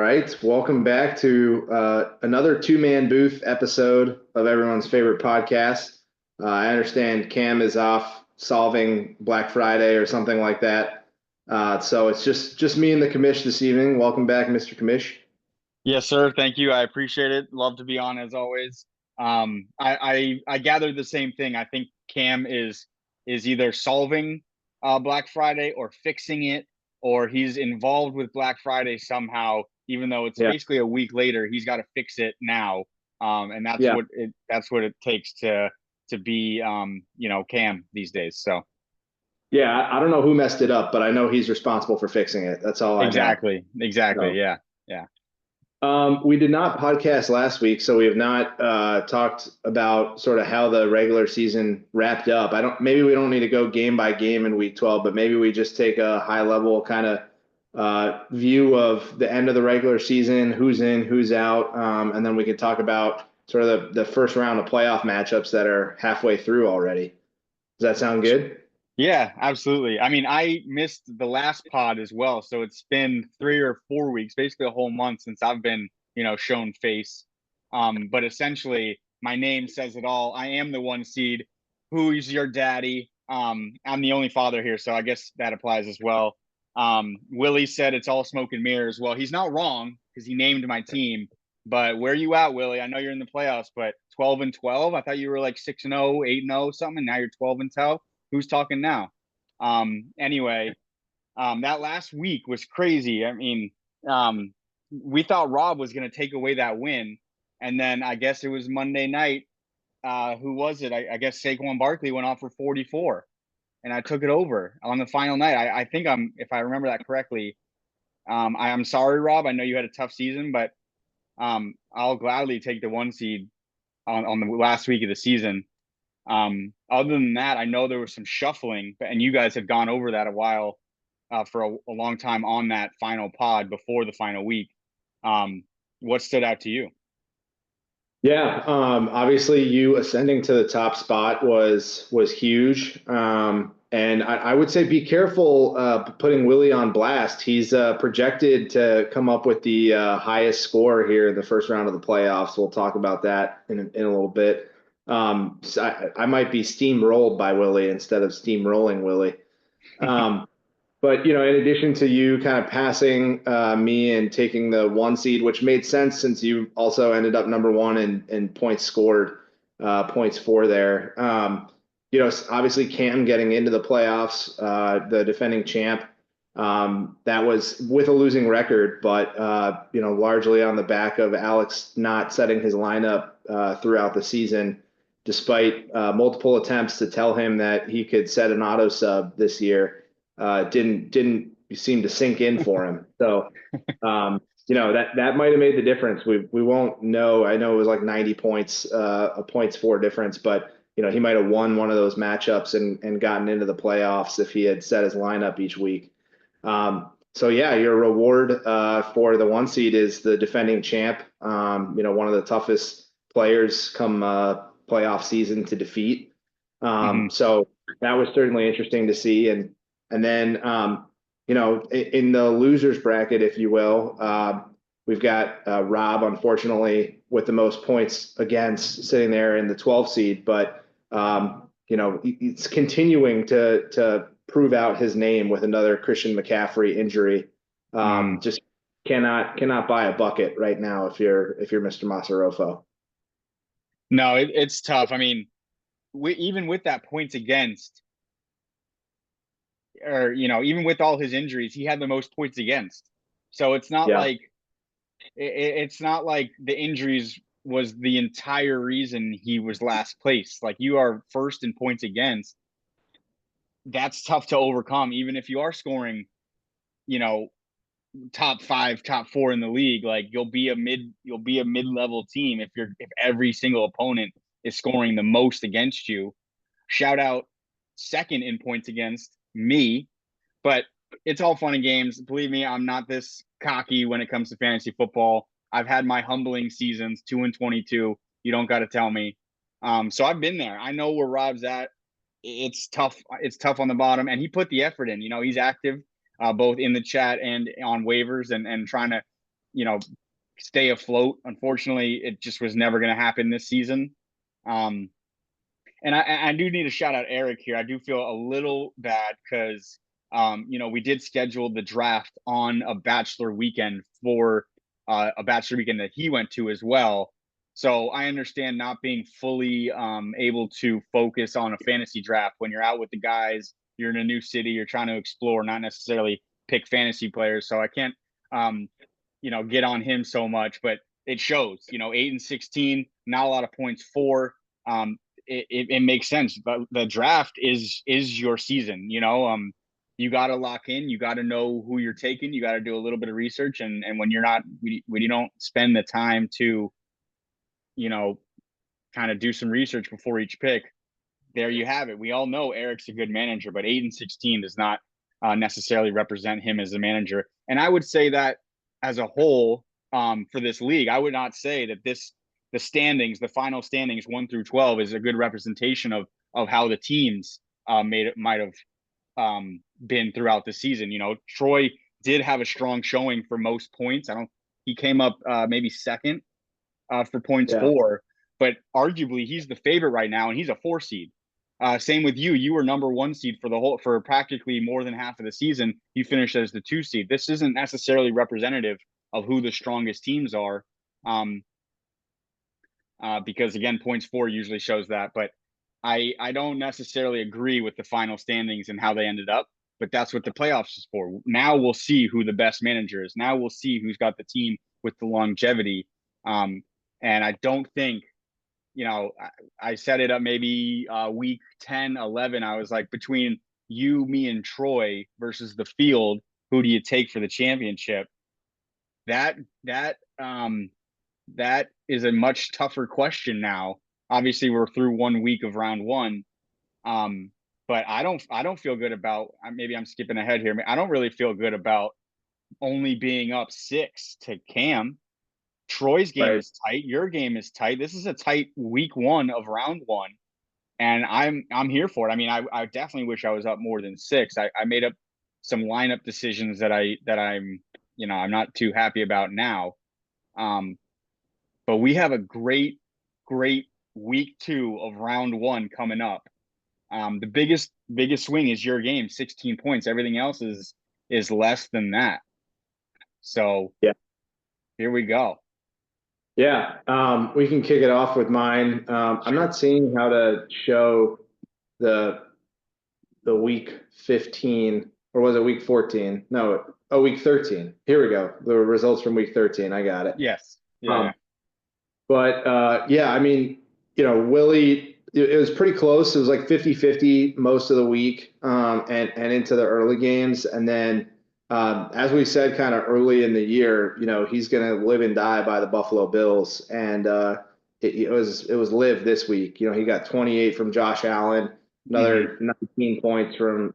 right. Welcome back to another two-man booth episode of everyone's favorite podcast. I understand Cam is off solving Black Friday or something like that. So it's just me and the commish this evening. Welcome back, Mr. Commish. Yes, sir. Thank you. I appreciate it. Love to be on as always. I gathered the same thing. I think Cam is either solving Black Friday or fixing it, or he's involved with Black Friday somehow. Even though it's Yeah. basically a week later, he's got to fix it now. And Yeah. that's what it takes to be Cam these days. So Yeah. I don't know who messed it up, but I know he's responsible for fixing it. That's all I know. exactly. So. Yeah, yeah. We did not podcast last week, so we have not talked about sort of how the regular season wrapped up. Maybe we don't need to go game by game in week 12, but maybe we just take a high level kind of view of the end of the regular season, who's in, who's out, and then we could talk about sort of the first round of playoff matchups that are halfway through already. Does that sound good? Yeah, absolutely. I mean, I missed the last pod as well, so it's been 3 or 4 weeks, basically a whole month since I've been, shown face. But essentially, my name says it all. I am the one seed. Who's your daddy? I'm the only father here, so I guess that applies as well. Willie said it's all smoke and mirrors. Well, he's not wrong because he named my team. But where are you at, Willie? I know you're in the playoffs, but 12-12. I thought you were like 6-0, 8-0, something. And now you're 12-12. Who's talking now? Anyway, that last week was crazy. I mean, we thought Rob was going to take away that win, and then I guess it was Monday night. Who was it? I guess Saquon Barkley went off for 44, and I took it over on the final night. I think if I remember that correctly. I'm sorry, Rob. I know you had a tough season, but I'll gladly take the one seed on the last week of the season. Other than that, I know there was some shuffling, and you guys had gone over that a while for a long time on that final pod before the final week. What stood out to you? Yeah, obviously you ascending to the top spot was huge. And I would say be careful putting Willie on blast. He's projected to come up with the highest score here in the first round of the playoffs. We'll talk about that in a little bit. So I might be steamrolled by Willie instead of steamrolling Willie. Um, but in addition to you kind of passing me and taking the one seed, which made sense since you also ended up number one in points scored, points for there. Obviously Cam getting into the playoffs, the defending champ. That was with a losing record, but largely on the back of Alex not setting his lineup throughout the season, despite multiple attempts to tell him that he could set an auto sub this year. Didn't seem to sink in for him. So, that might have made the difference. We won't know. I know it was like 90 points, a points for difference, but he might have won one of those matchups and gotten into the playoffs if he had set his lineup each week. So yeah, your reward for the one seed is the defending champ. One of the toughest players come playoff season to defeat. Mm-hmm. So that was certainly interesting to see. And then, in the losers bracket, if you will, we've got Rob, unfortunately, with the most points against, sitting there in the 12 seed. But, it's continuing to prove out his name with another Christian McCaffrey injury. Mm. Just cannot buy a bucket right now if you're Mr. Masarofo. No, it's tough. I mean, even with that points against, or even with all his injuries, he had the most points against. So Yeah. it's not like the injuries was the entire reason he was last place. Like, you are first in points against. That's tough to overcome, even if you are scoring, you know, top five, top four in the league. Like, you'll be a mid-level team if every single opponent is scoring the most against you. Shout out second in points against me, but it's all fun and games. Believe me, I'm not this cocky when it comes to fantasy football. I've had my humbling seasons, 2-22. You don't got to tell me. So I've been there. I know where Rob's at. It's tough. It's tough on the bottom, and he put the effort in. He's active, both in the chat and on waivers, and trying to stay afloat. Unfortunately, it just was never going to happen this season. Um, and I do need to shout out Eric here. I do feel a little bad because we did schedule the draft on a bachelor weekend for a bachelor weekend that he went to as well. So I understand not being fully able to focus on a fantasy draft when you're out with the guys, you're in a new city, you're trying to explore, not necessarily pick fantasy players. So I can't get on him so much, but it shows, 8-16, not a lot of points for. It makes sense. But the draft is your season. You got to lock in. You got to know who you're taking. You got to do a little bit of research. And when you're not, when you don't spend the time to, you know, kind of do some research before each pick, there you have it. We all know Eric's a good manager, but 8-16 does not necessarily represent him as a manager. And I would say that as a whole, for this league, I would not say that the final standings 1 through 12 is a good representation of how the teams might have been throughout the season. Troy did have a strong showing for most points. He came up maybe second for points Yeah. for, but arguably he's the favorite right now, and he's a 4 seed. Same with you. You were number 1 seed for practically more than half of the season. You finished as the 2 seed. This isn't necessarily representative of who the strongest teams are, because again, points for usually shows that. But I don't necessarily agree with the final standings and how they ended up. But that's what the playoffs is for. Now we'll see who the best manager is. Now we'll see who's got the team with the longevity. And I don't think, I set it up maybe week 10, 11. I was like, between you, me, and Troy versus the field, who do you take for the championship? That that um that is a much tougher question now. Obviously, we're through 1 week of round one. Um, but I don't feel good about, maybe I'm skipping ahead here. I don't really feel good about only being up 6 to Cam. Troy's game Right. is tight. Your game is tight. This is a tight week 1 of round one, and I'm here for it. I mean, I definitely wish I was up more than 6. I made up some lineup decisions I'm not too happy about now. Um, but we have a great week 2 of round one coming up. The biggest swing is your game, 16 points. Everything else is less than that. So Yeah. here we go. Yeah. We can kick it off with mine. I'm not seeing how to show the week 15, or was it week 14? No, week 13. Here we go. The results from week 13. I got it. Yes. Yeah. Um, but yeah, I mean, Willie, it was pretty close. It was like 50-50 most of the week, and into the early games. And then, as we said, kind of early in the year, he's going to live and die by the Buffalo Bills. And it was live this week. He got 28 from Josh Allen, Hmm. another 19 points from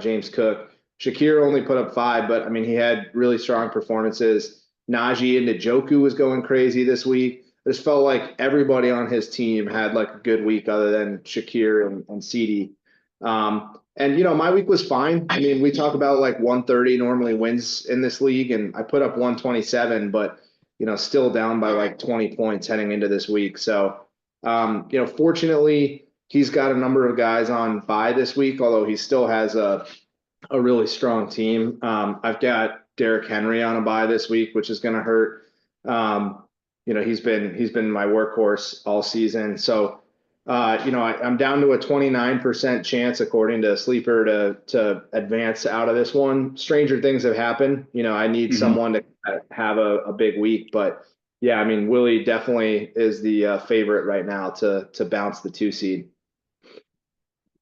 James Cook. Shakir only put up 5, but I mean, he had really strong performances. Najee and Njoku was going crazy this week. I just felt like everybody on his team had like a good week other than Shakir and CeeDee. And my week was fine. I mean, we talk about like 130 normally wins in this league, and I put up 127, but still down by like 20 points heading into this week. So, fortunately, he's got a number of guys on bye this week, although he still has a really strong team. I've got Derrick Henry on a bye this week, which is going to hurt. He's been my workhorse all season. So, I'm down to a 29% chance, according to Sleeper, to advance out of this one. Stranger things have happened. I need Hmm. someone to have a big week, but yeah, I mean, Willie definitely is the favorite right now to bounce the 2 seed.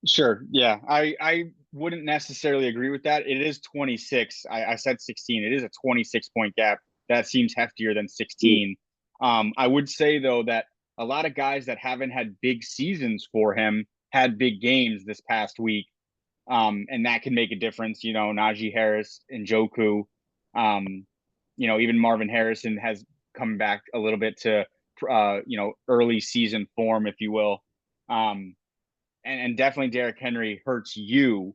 Sure. Yeah. I wouldn't necessarily agree with that. It is 26. I said 16. It is a 26-point gap. That seems heftier than 16. I would say though that a lot of guys that haven't had big seasons for him had big games this past week. And that can make a difference. Najee Harris and Joku, even Marvin Harrison has come back a little bit to, early season form, if you will. Um, and definitely Derrick Henry hurts you,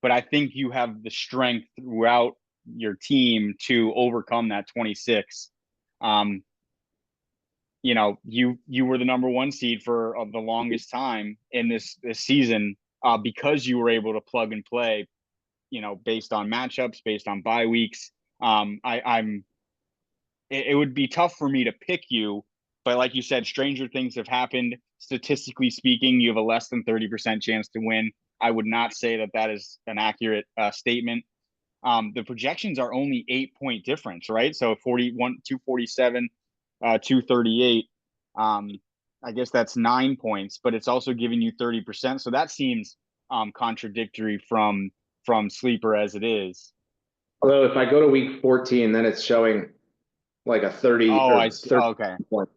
but I think you have the strength throughout your team to overcome that 26. Um, you were the number one seed for the longest time in this season, because you were able to plug and play, based on matchups, based on bye weeks. It would be tough for me to pick you, but like you said, stranger things have happened. Statistically speaking, you have a less than 30% chance to win. I would not say that that is an accurate statement. The projections are only 8-point difference, right? So 41, 247, 238. I guess that's 9 points, but it's also giving you 30%. So that seems contradictory from Sleeper as it is. Although if I go to week 14, then it's showing like a 30 Oh, I or see. 30 Oh, okay. point.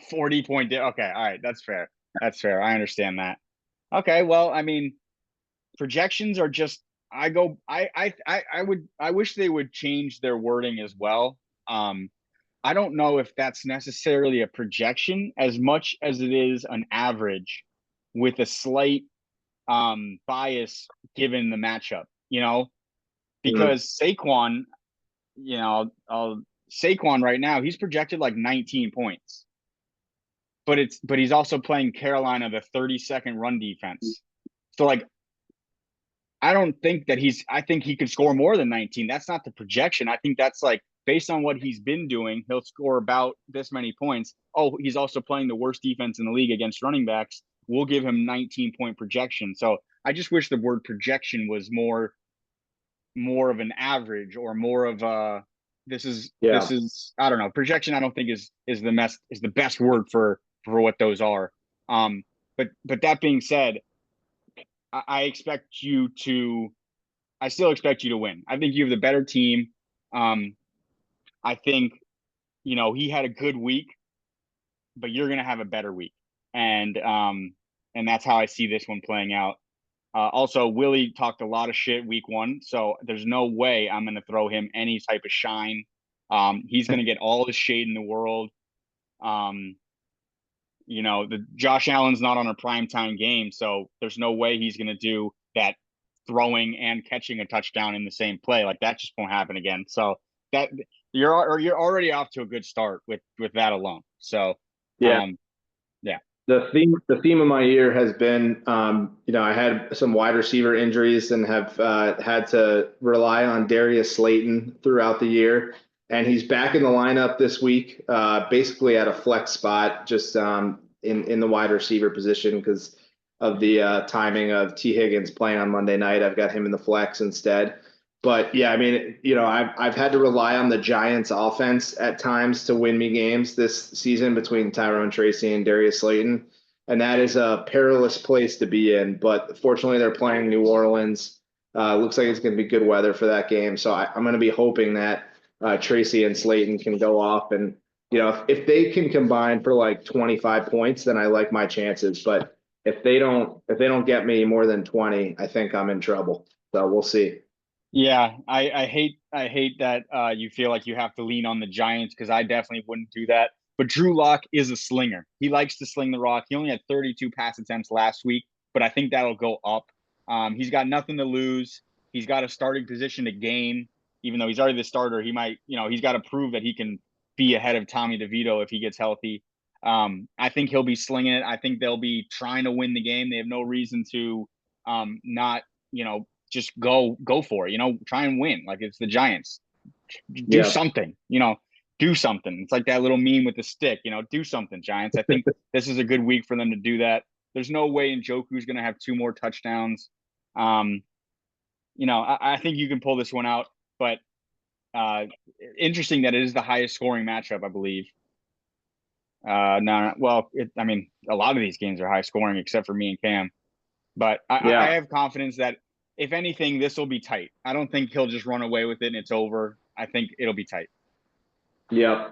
40 point. Okay. All right. That's fair. That's fair. I understand that. Okay. Well, I mean, projections are just, I wish they would change their wording as well. I don't know if that's necessarily a projection as much as it is an average with a slight bias given the matchup, Mhm. because Saquon, Saquon right now, he's projected like 19 points. But he's also playing Carolina, the 32nd run defense. So like I don't think that I think he could score more than 19. That's not the projection. I think that's like based on what he's been doing, he'll score about this many points. Oh, he's also playing the worst defense in the league against running backs. We'll give him 19-point projection. So I just wish the word projection was more of an average, or more of a this Yeah. is I don't know. Projection I don't think is the best word for what those are. Um but that being said, I expect you to I still expect you to win. I think you have the better team. I think, he had a good week, but you're gonna have a better week. And that's how I see this one playing out. Also, Willie talked a lot of shit week one, so there's no way I'm gonna throw him any type of shine. He's gonna get all the shade in the world. Um, the Josh Allen's not on a primetime game, so there's no way he's gonna do that throwing and catching a touchdown in the same play. Like that just won't happen again. So that you're already off to a good start with that alone. So Yeah. um yeah. The theme of my year has been, I had some wide receiver injuries and have had to rely on Darius Slayton throughout the year, and he's back in the lineup this week, basically at a flex spot, just in the wide receiver position because of the timing of T. Higgins playing on Monday night. I've got him in the flex instead. But yeah, I mean, I've had to rely on the Giants' offense at times to win me games this season between Tyrone Tracy and Darius Slayton, and that is a perilous place to be in. But fortunately, they're playing New Orleans. Looks like it's going to be good weather for that game, so I'm going to be hoping that Tracy and Slayton can go off, and if they can combine for like 25 points, then I like my chances. But if they don't get me more than 20, I think I'm in trouble. So we'll see. Yeah, I hate that you feel like you have to lean on the Giants, because I definitely wouldn't do that. But Drew Lock is a slinger. He likes to sling the rock. He only had 32 pass attempts last week, but I think that'll go up. He's got nothing to lose. He's got a starting position to gain, even though he's already the starter. He might, he's got to prove that he can be ahead of Tommy DeVito if he gets healthy. I think he'll be slinging it. I think they'll be trying to win the game. They have no reason to not, just go for it, try and win. Like it's the Giants. Do Yeah. something, do something. It's like that little meme with the stick, do something, Giants. I think this is a good week for them to do that. There's no way Njoku's going to have 2 more touchdowns. I think you can pull this one out, but uh, interesting that it is the highest scoring matchup, I believe. No, well, I mean, a lot of these games are high scoring except for me and Cam. But I Yeah. have confidence that if anything, this will be tight. I don't think he'll just run away with it and it's over. I think it'll be tight. Yeah.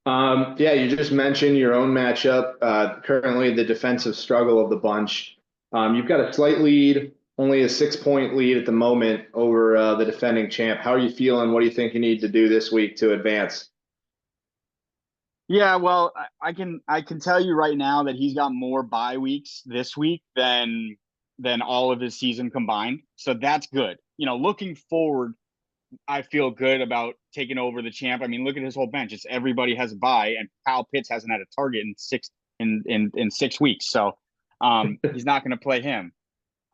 Yeah, you just mentioned your own matchup. Currently, the defensive struggle of the bunch. You've got a slight lead, only a 6-point lead at the moment over the defending champ. How are you feeling? What do you think you need to do this week to advance? Yeah, well, I can tell you right now that he's got more bye weeks this week than all of his season combined. So that's good. Looking forward, I feel good about taking over the champ. I mean, look at his whole bench. It's everybody has a bye, and Kyle Pitts hasn't had a target in 6 weeks. So he's not going to play him.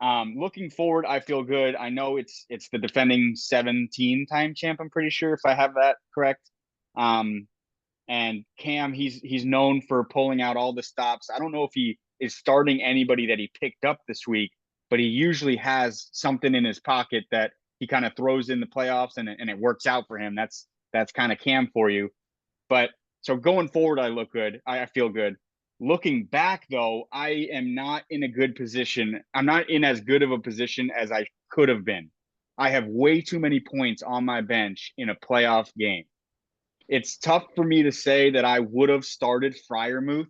Looking forward, I feel good. I know it's the defending 17-time champ. I'm pretty sure if I have that correct. And Cam, he's known for pulling out all the stops. I don't know if he is starting anybody that he picked up this week, but he usually has something in his pocket that he kind of throws in the playoffs and it works out for him. That's kind of Cam for you. But so going forward, I look good. I feel good. Looking back, though, I am not in a good position. I'm not in as good of a position as I could have been. I have way too many points on my bench in a playoff game. It's tough for me to say that I would have started Fryermuth,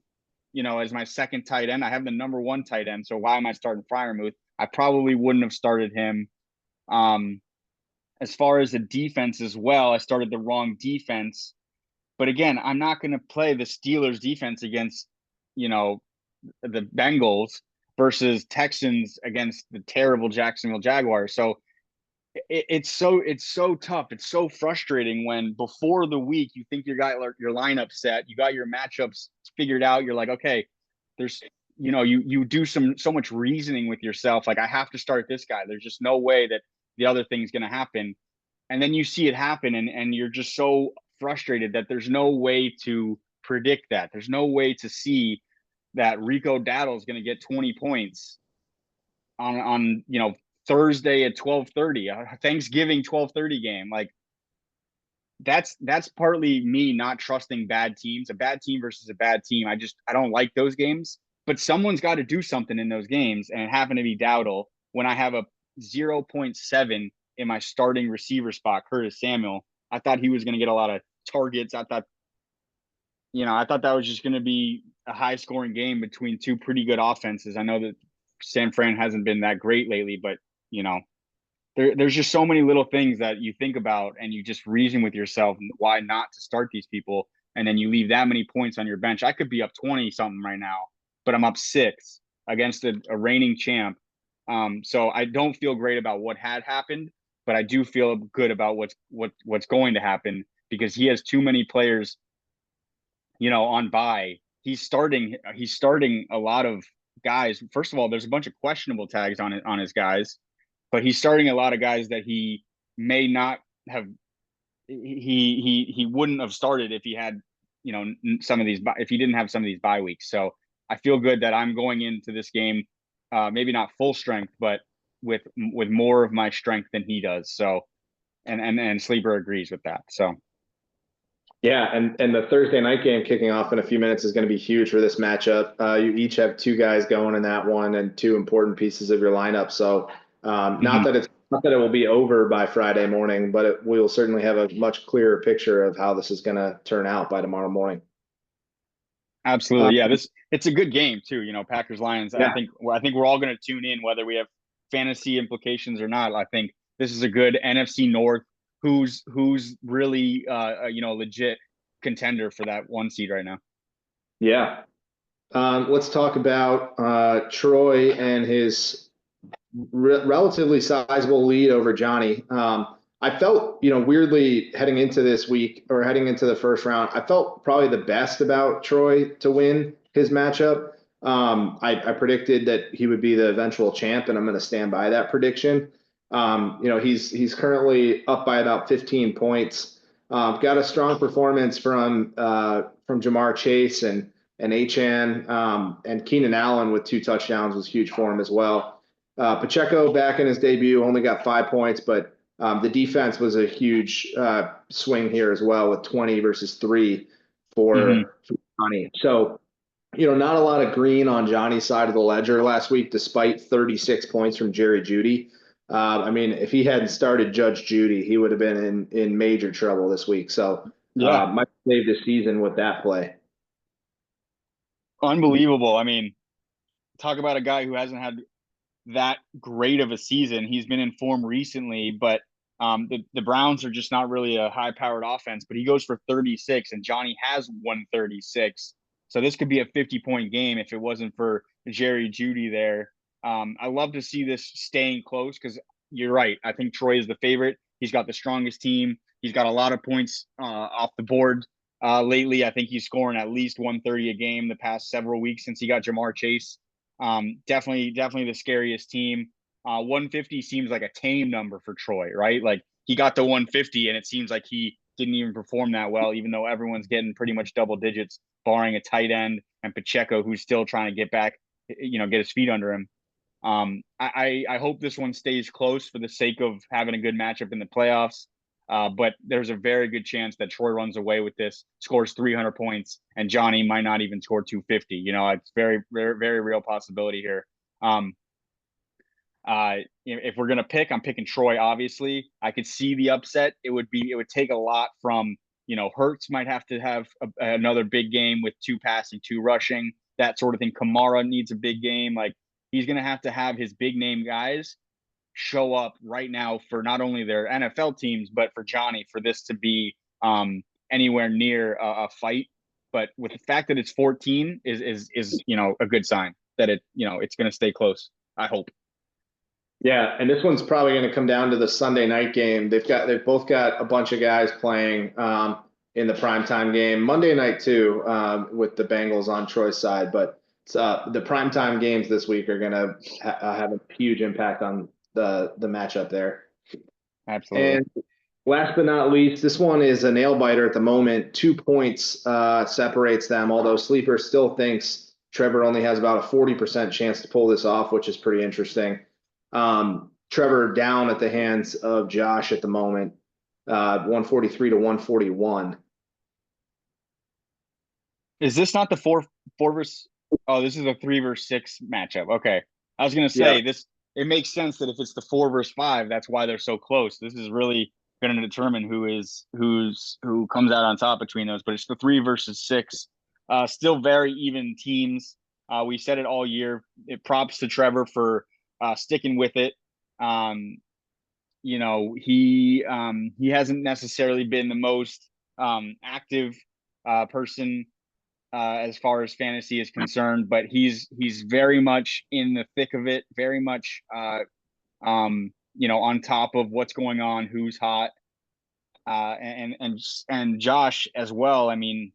as my second tight end. I have the number one tight end, so why am I starting Fryermuth? I probably wouldn't have started him. As far as the defense as well, I started the wrong defense. But again, I'm not going to play the Steelers defense against, the Bengals versus Texans against the terrible Jacksonville Jaguars. So it's so tough. It's so frustrating when before the week you think you got your lineup set, you got your matchups figured out. You're like, okay, there's you do so much reasoning with yourself. Like, I have to start this guy. There's just no way that the other thing's going to happen. And then you see it happen, and you're just so frustrated that there's no way to predict that. There's no way to see that Rico Dowdle is going to get 20 points on Thursday at 12:30, Thanksgiving 12:30 game. Like, that's partly me not trusting bad teams. A bad team versus a bad team, I don't like those games. But someone's got to do something in those games, and it happened to be Dowdle when I have a 0.7 in my starting receiver spot, Curtis Samuel. I thought he was going to get a lot of targets. I thought that was just going to be a high scoring game between two pretty good offenses. I know that San Fran hasn't been that great lately, but there's just so many little things that you think about and you just reason with yourself why not to start these people. And then you leave that many points on your bench. I could be up 20 something right now, but I'm up 6 against a reigning champ. So I don't feel great about what had happened, but I do feel good about what's going to happen because he has too many players, on bye. He's starting a lot of guys. First of all, there's a bunch of questionable tags on his guys, but he's starting a lot of guys that he may not have. He wouldn't have started if he had, some of these, if he didn't have some of these bye weeks. So I feel good that I'm going into this game, maybe not full strength, but with more of my strength than he does. So, and Sleeper agrees with that. So. Yeah, and the Thursday night game kicking off in a few minutes is going to be huge for this matchup. You each have two guys going in that one and two important pieces of your lineup. So not that it will be over by Friday morning, but we'll certainly have a much clearer picture of how this is going to turn out by tomorrow morning. Absolutely. Yeah, it's a good game too, Packers Lions. Yeah. I think we're all going to tune in whether we have fantasy implications or not. I think this is a good NFC North who's really legit contender for that 1 seed right now. Yeah. Let's talk about Troy and his relatively sizable lead over Johnny. I felt, weirdly heading into this week or heading into the first round, I felt probably the best about Troy to win his matchup. I predicted that he would be the eventual champ, and I'm going to stand by that prediction. He's currently up by about 15 points. Got a strong performance from Jamar Chase and Achan, and Keenan Allen with 2 touchdowns was huge for him as well. Pacheco back in his debut only got 5 points, but the defense was a huge swing here as well with 20 versus 3 for Johnny. So, not a lot of green on Johnny's side of the ledger last week, despite 36 points from Jerry Jeudy. If he hadn't started Judge Judy, he would have been in major trouble this week. So might save the season with that play. Unbelievable. I mean, talk about a guy who hasn't had that great of a season. He's been in form recently, but the Browns are just not really a high-powered offense. But he goes for 36, and Johnny has 136. So this could be a 50-point game if it wasn't for Jerry Jeudy there. I love to see this staying close because you're right. I think Troy is the favorite. He's got the strongest team. He's got a lot of points off the board lately. I think he's scoring at least 130 a game the past several weeks since he got Jamar Chase. Definitely the scariest team. 150 seems like a tame number for Troy, right? Like he got to 150 and it seems like he didn't even perform that well, even though everyone's getting pretty much double digits, barring a tight end and Pacheco, who's still trying to get back, get his feet under him. I hope this one stays close for the sake of having a good matchup in the playoffs. But there's a very good chance that Troy runs away with this, scores 300 points, and Johnny might not even score 250. It's very, very, very real possibility here. If we're gonna pick, I'm picking Troy. Obviously, I could see the upset. It would take a lot from Hurts might have to have another big game with 2 passing, 2 rushing, that sort of thing. Kamara needs a big game. Like he's gonna have to have his big name guys show up right now for not only their NFL teams but for Johnny for this to be anywhere near a fight. But with the fact that it's 14 is a good sign that it's gonna stay close. I hope. Yeah, and this one's probably going to come down to the Sunday night game. They've both got a bunch of guys playing in the primetime game. Monday night too, with the Bengals on Troy's side. But the primetime games this week are going to have a huge impact on the matchup there. Absolutely. And last but not least, this one is a nail biter at the moment. 2 points separates them, although Sleeper still thinks Trevor only has about a 40% chance to pull this off, which is pretty interesting. Trevor down at the hands of Josh at the moment, 143 to 141. Is this not the four versus? Oh, this is a 3 versus 6 matchup. Okay, I was gonna say this. It makes sense that if it's the 4 versus 5, that's why they're so close. This is really going to determine who comes out on top between those. But it's the 3 versus 6. Still very even teams. We said it all year. Props to Trevor for sticking with it. He hasn't necessarily been the most active person as far as fantasy is concerned, but he's very much in the thick of it, very much on top of what's going on, who's hot, and Josh as well. I mean,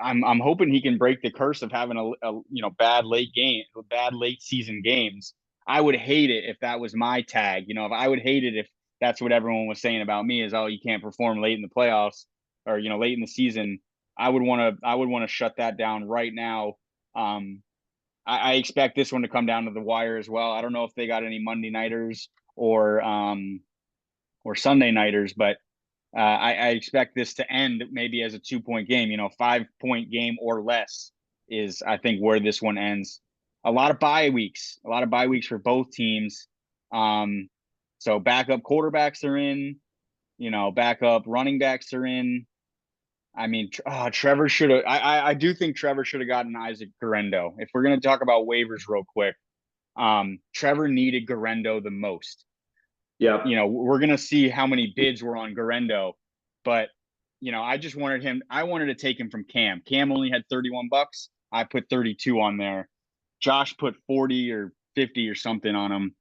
I'm hoping he can break the curse of having a bad late season games. I would hate it if that was my tag. If I would hate it if that's what everyone was saying about me is, oh, you can't perform late in the playoffs or late in the season. I would want to shut that down right now. I expect this one to come down to the wire as well. I don't know if they got any Monday nighters or Sunday nighters, but I expect this to end maybe as a 2-point game. 5-point game or less is, I think, where this one ends. A lot of bye weeks for both teams. So backup quarterbacks are in. Backup running backs are in. I mean, Trevor should have. I do think Trevor should have gotten Isaac Guerendo. If we're going to talk about waivers real quick, Trevor needed Guerendo the most. Yeah. We're going to see how many bids were on Guerendo, but I just wanted him. I wanted to take him from Cam. Cam only had $31. I put 32 on there. Josh put 40 or 50 or something on him.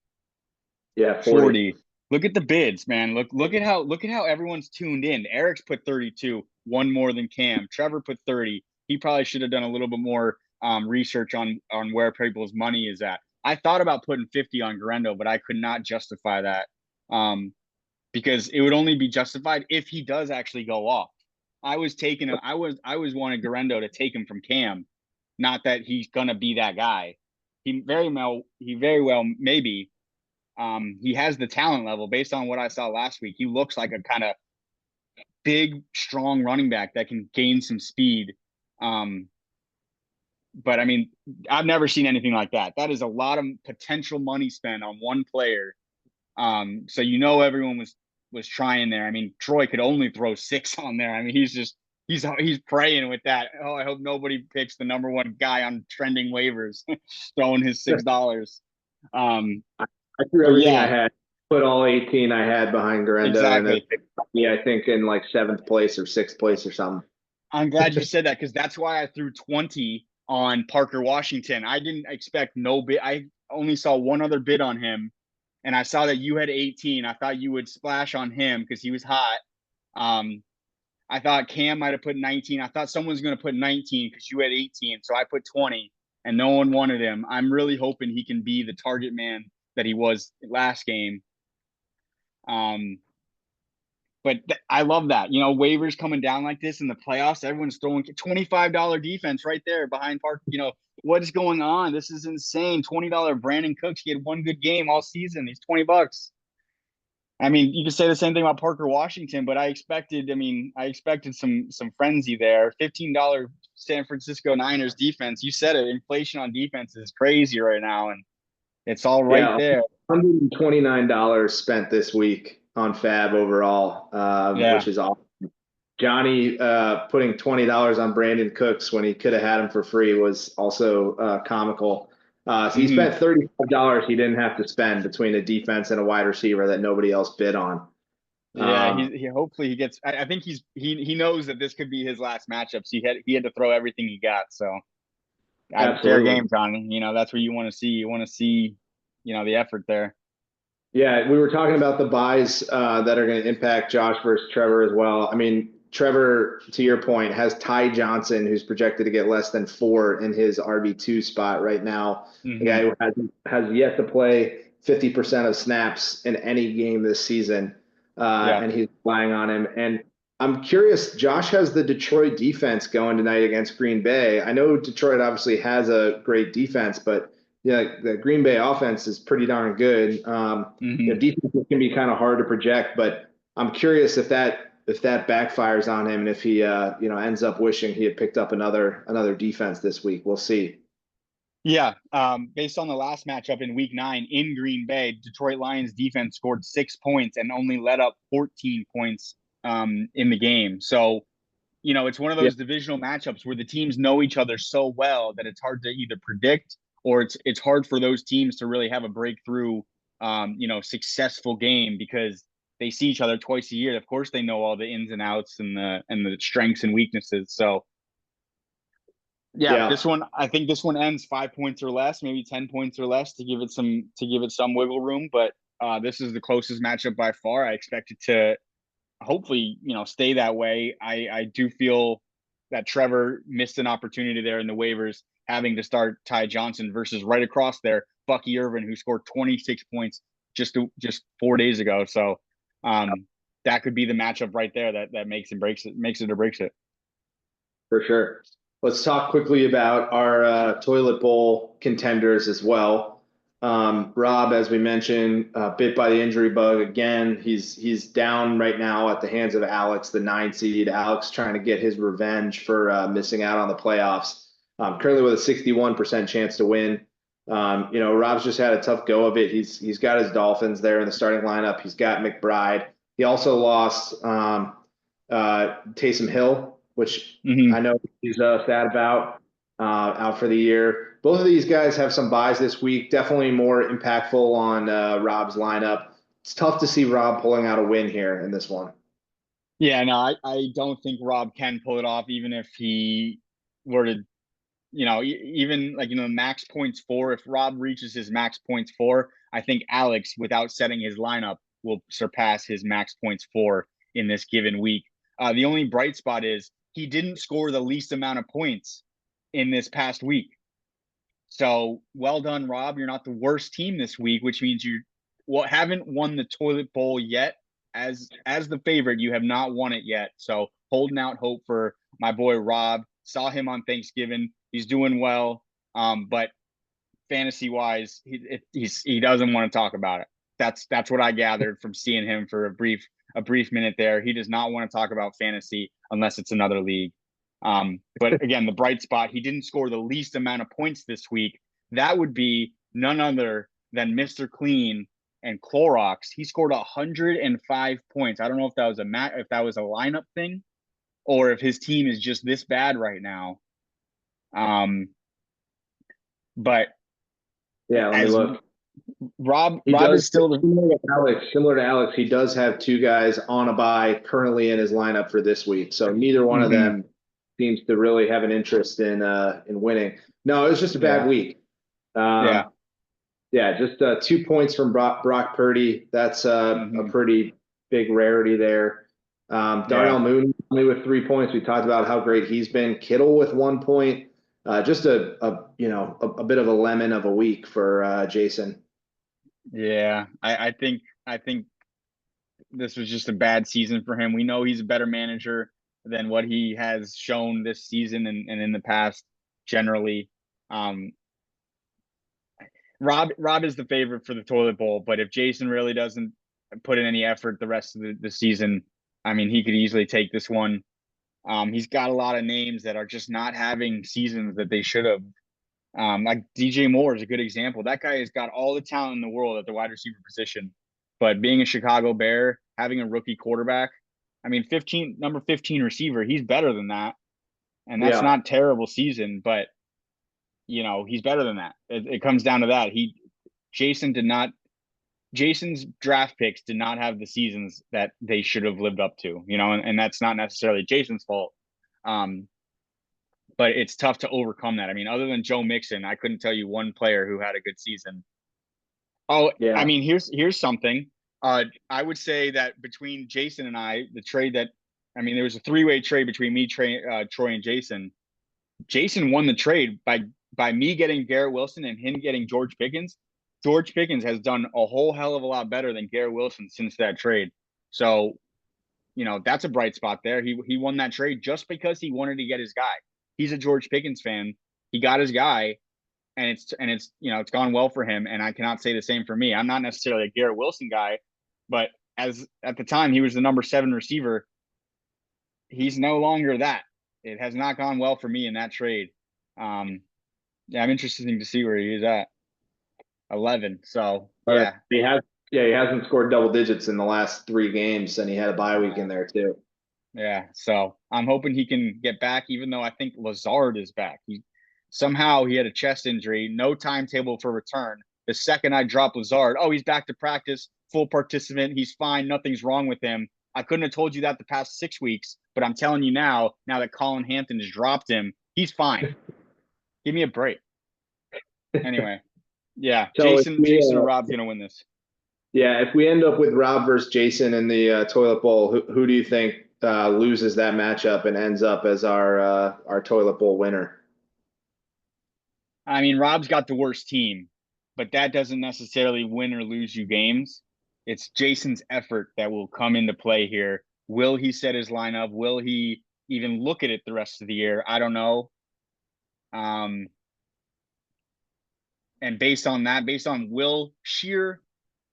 Yeah, 40. Look at the bids, man. Look at how everyone's tuned in. Eric's put 32, one more than Cam. Trevor put 30. He probably should have done a little bit more research on where people's money is at. I thought about putting 50 on Guerendo, but I could not justify that because it would only be justified if he does actually go off. I was wanting Guerendo to take him from Cam, not that he's gonna be that guy. He very well maybe. He has the talent level based on what I saw last week. He looks like a kind of big, strong running back that can gain some speed. But I mean, I've never seen anything like that. That is a lot of potential money spent on one player. So everyone was trying there. I mean, Troy could only throw 6 on there. I mean, he's praying with that. Oh, I hope nobody picks the number 1 guy on trending waivers, throwing his $6. I threw everything I had, put all 18 I had behind Guerendo, exactly. And I think in like 7th place or 6th place or something. I'm glad you said that because that's why I threw 20 on Parker Washington. I didn't expect no bid. I only saw one other bid on him, and I saw that you had 18. I thought you would splash on him because he was hot. Um, I thought Cam might have put 19. I thought someone was going to put 19 because you had 18. So I put 20 and no one wanted him. I'm really hoping he can be the target man that he was last game. But I love that. You know, waivers coming down like this in the playoffs, everyone's throwing $25 defense right there behind Park. You know, what is going on? This is insane. $20 Brandon Cooks. He had one good game all season. He's $20. I mean, you could say the same thing about Parker Washington, but I expected some frenzy there. $15 San Francisco Niners defense. You said it. Inflation on defense is crazy right now, and it's all right Yeah, there. $129 spent this week on Fab overall, Yeah. which is awesome. Johnny putting $20 on Brandon Cooks when he could have had him for free was also comical. So he spent $35 he didn't have to spend between a defense and a wide receiver that nobody else bid on. Yeah, he hopefully he gets. I think he knows that this could be his last matchup. So he had to throw everything he got. So fair Absolutely. game, Johnny. You know that's what you want to see. You want to see, the effort there. Yeah, we were talking about the buys that are going to impact Josh versus Trevor as well. I mean, Trevor, to your point, has Ty Johnson, who's projected to get less than 4 in his RB2 spot right now. The guy who has yet to play 50% of snaps in any game this season, Yeah. and he's relying on him. And I'm curious, Josh has the Detroit defense going tonight against Green Bay. I know Detroit obviously has a great defense, but yeah, the Green Bay offense is pretty darn good. Defense can be kind of hard to project, but I'm curious if that backfires on him and if he ends up wishing he had picked up another defense this week. We'll see. Yeah. Based on the last matchup in Week 9 in Green Bay, Detroit Lions defense scored 6 points and only let up 14 points in the game. So it's one of Yeah, those divisional matchups where the teams know each other so well that it's hard to either predict or it's hard for those teams to really have a breakthrough, successful game because they see each other twice a year. Of course, they know all the ins and outs and the strengths and weaknesses. So yeah, yeah, I think this one ends 5 points or less, maybe 10 points or less to give it some wiggle room. But this is the closest matchup by far. I expect it to hopefully, stay that way. I do feel that Trevor missed an opportunity there in the waivers, having to start Ty Johnson versus right across there, Bucky Irvin, who scored 26 points just 4 days ago. So that could be the matchup right there that makes it or breaks it. for sure. Let's talk quickly about our toilet bowl contenders as well. Rob, as we mentioned, bit by the injury bug again. He's down right now at the hands of Alex, the 9 seed. Alex trying to get his revenge for missing out on the playoffs. Currently with a 61% chance to win. Rob's just had a tough go of it. He's got his Dolphins there in the starting lineup. He's got McBride. He also lost Taysom Hill, which I know he's sad about, out for the year. Both of these guys have some buys this week, definitely more impactful on Rob's lineup. It's tough to see Rob pulling out a win here in this one. Yeah, no, I don't think Rob can pull it off, even if he were to, even like, max points 4. If Rob reaches his max points 4, I think Alex, without setting his lineup, will surpass his max points 4 in this given week. The only bright spot is he didn't score the least amount of points in this past week. So well done, Rob. You're not the worst team this week, which means you haven't won the toilet bowl yet. As the favorite, you have not won it yet. So holding out hope for my boy Rob. Saw him on Thanksgiving. He's doing well. But fantasy wise, he doesn't want to talk about it. That's what I gathered from seeing him for a brief minute there. He does not want to talk about fantasy unless it's another league. But again, the bright spot, he didn't score the least amount of points this week. That would be none other than Mr. Clean and Clorox. He scored 105 points. I don't know if that was a lineup thing or if his team is just this bad right now. But Yeah, let me as look. Rob He does, is still similar to Alex, he does have 2 guys on a bye currently in his lineup for this week. So neither one of them seems to really have an interest in winning. No, it was just a yeah. bad week. Yeah. Yeah, just 2 points from Brock Purdy. That's a Hmm. pretty big rarity there. Yeah. Darnell Mooney only with 3 points. We talked about how great he's been. Kittle with 1 point. Just a bit of a lemon of a week for Jason. Yeah. I think this was just a bad season for him. We know he's a better manager than what he has shown this season and in the past generally. Um, Rob is the favorite for the toilet bowl, but if Jason really doesn't put in any effort the rest of the season, I mean, he could easily take this one. He's got a lot of names that are just not having seasons that they should have. Like DJ Moore is a good example. That guy has got all the talent in the world at the wide receiver position, but being a Chicago Bear, having a rookie quarterback, I mean, number 15 receiver, he's better than that, and that's Yeah. not terrible season, but he's better than that. It comes down to that. Jason did not. Jason's draft picks did not have the seasons that they should have lived up to, and that's not necessarily Jason's fault. Um, but it's tough to overcome that. I mean, other than Joe Mixon, I couldn't tell you one player who had a good season. Oh, I Yeah. mean, here's something. I would say that between Jason and I, the trade that I mean, there was a three-way trade between me, Troy, and Jason. Jason won the trade by me getting Garrett Wilson and him getting George Pickens. George Pickens has done a whole hell of a lot better than Garrett Wilson since that trade. So, that's a bright spot there. He won that trade just because he wanted to get his guy. He's a George Pickens fan. He got his guy, and it's gone well for him. And I cannot say the same for me. I'm not necessarily a Garrett Wilson guy, but as at the time he was the number 7 receiver, he's no longer that. It has not gone well for me in that trade. Um, yeah, I'm interested to see where he is at 11. So But yeah, he hasn't scored double digits in the last 3 games, and he had a bye week in there too. yeah. So I'm hoping he can get back, even though I think Lazard is back. He had a chest injury, no timetable for return. The second I drop Lazard, oh, he's back to practice, full participant. He's fine. Nothing's wrong with him. I couldn't have told you that the past 6 weeks, but I'm telling you now that Colin Hampton has dropped him, he's fine. Give me a break. Anyway, yeah, So if Jason or Rob's gonna win this. if we end up with Rob versus Jason in the toilet bowl, who do you think loses that matchup and ends up as our toilet bowl winner? I mean, Rob's got the worst team, but that doesn't necessarily win or lose you games. It's Jason's effort that will come into play here. Will he set his lineup? Will he even look at it the rest of the year? I don't know. Um, and based on sheer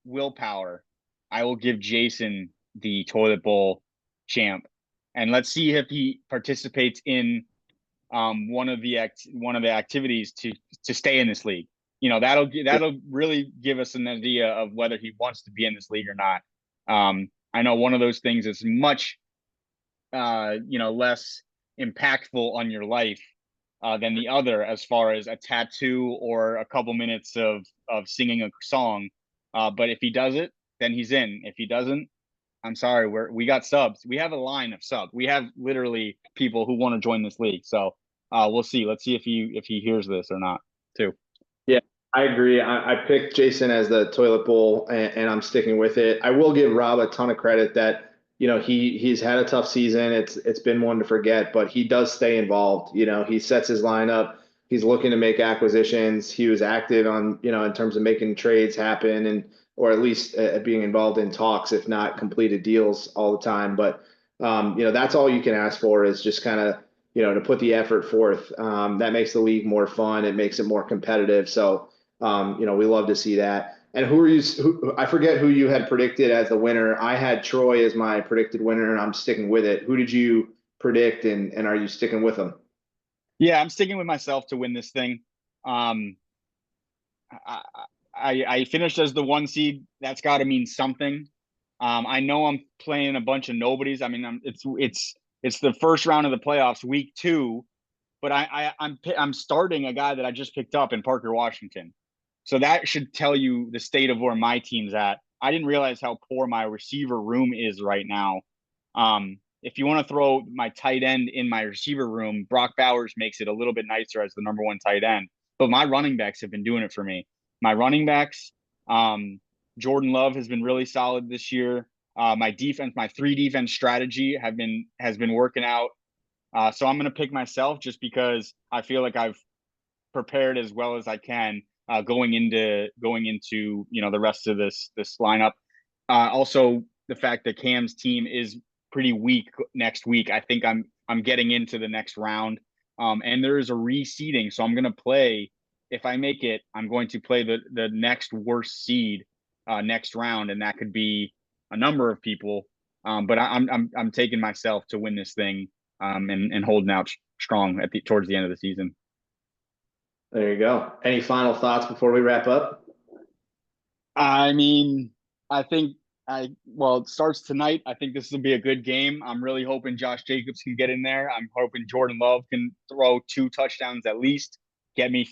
willpower, I will give Jason the toilet bowl champ. And let's see if he participates in one of the activities to stay in this league. That'll really give us an idea of whether he wants to be in this league or not. I know one of those things is much less impactful on your life than the other, as far as a tattoo or a couple minutes of singing a song. But if he does it, then he's in. If he doesn't, I'm sorry, we got subs. We have a line of subs. We have literally people who want to join this league. So we'll see. Let's see if he hears this or not, too. Yeah, I agree. I picked Jason as the toilet bowl, and I'm sticking with it. I will give Rob a ton of credit that he's had a tough season. It's been one to forget, but he does stay involved. He sets his lineup. He's looking to make acquisitions. He was active on in terms of making trades happen, and or at least being involved in talks, if not completed deals all the time. But that's all you can ask for is just kind of to put the effort forth. That makes the league more fun. It makes it more competitive. So, we love to see that. And I forget who you had predicted as the winner. I had Troy as my predicted winner, and I'm sticking with it. Who did you predict, and are you sticking with them? Yeah, I'm sticking with myself to win this thing. Um, I, I finished as the 1 seed. That's got to mean something. I know I'm playing a bunch of nobodies. I mean, it's the first round of the playoffs, week 2, but I'm starting a guy that I just picked up in Parker Washington. So that should tell you the state of where my team's at. I didn't realize how poor my receiver room is right now. If you want to throw my tight end in my receiver room, Brock Bowers makes it a little bit nicer as the number 1 tight end. But my running backs have been doing it for me. my running backs. Jordan Love has been really solid this year. My defense, my 3 defense strategy has been working out. So I'm going to pick myself just because I feel like I've prepared as well as I can going into the rest of this lineup. Also, the fact that Cam's team is pretty weak next week, I think I'm getting into the next round, and there is a reseeding, so I'm going to play. If I make it, I'm going to play the next worst seed next round, and that could be a number of people. But I'm taking myself to win this thing, and holding out strong towards the end of the season. There you go. Any final thoughts before we wrap up? I mean, I think well, it starts tonight. I think this will be a good game. I'm really hoping Josh Jacobs can get in there. I'm hoping Jordan Love can throw 2 touchdowns at least. Get me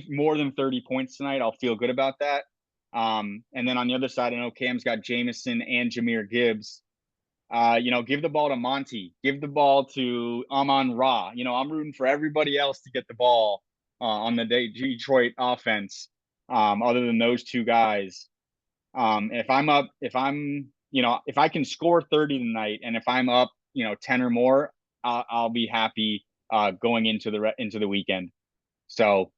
more than 30 points tonight. I'll feel good about that. And then on the other side, I know Cam's got Jamison and Jahmyr Gibbs. Give the ball to Monty. Give the ball to Amon Ra. I'm rooting for everybody else to get the ball on the Detroit offense, other than those 2 guys. If I can score 30 tonight, and if I'm up, 10 or more, I'll be happy going into the weekend. So,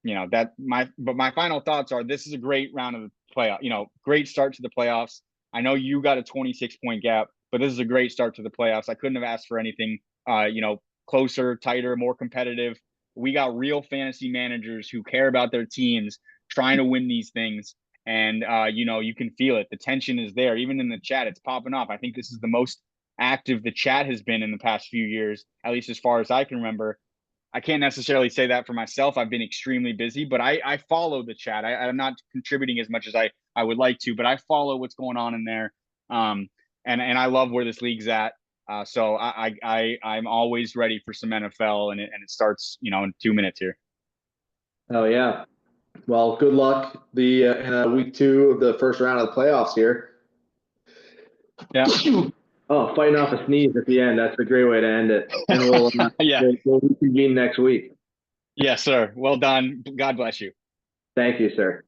but my final thoughts are: this is a great round of the playoff. Great start to the playoffs. I know you got a 26-point gap, but this is a great start to the playoffs. I couldn't have asked for anything, closer, tighter, more competitive. We got real fantasy managers who care about their teams, trying to win these things. And, you can feel it. The tension is there. Even in the chat, it's popping off. I think this is the most active the chat has been in the past few years, at least as far as I can remember. I can't necessarily say that for myself. I've been extremely busy, but I follow the chat. I'm not contributing as much as I would like to, but I follow what's going on in there. And I love where this league's at. So I'm always ready for some NFL, and it starts, in 2 minutes here. Oh yeah. Well, good luck in week 2 of the first round of the playoffs here. Yeah. Oh, fighting off a sneeze at the end. That's a great way to end it. And we'll Yeah. we'll reconvene next week. Yes, sir. Well done. God bless you. Thank you, sir.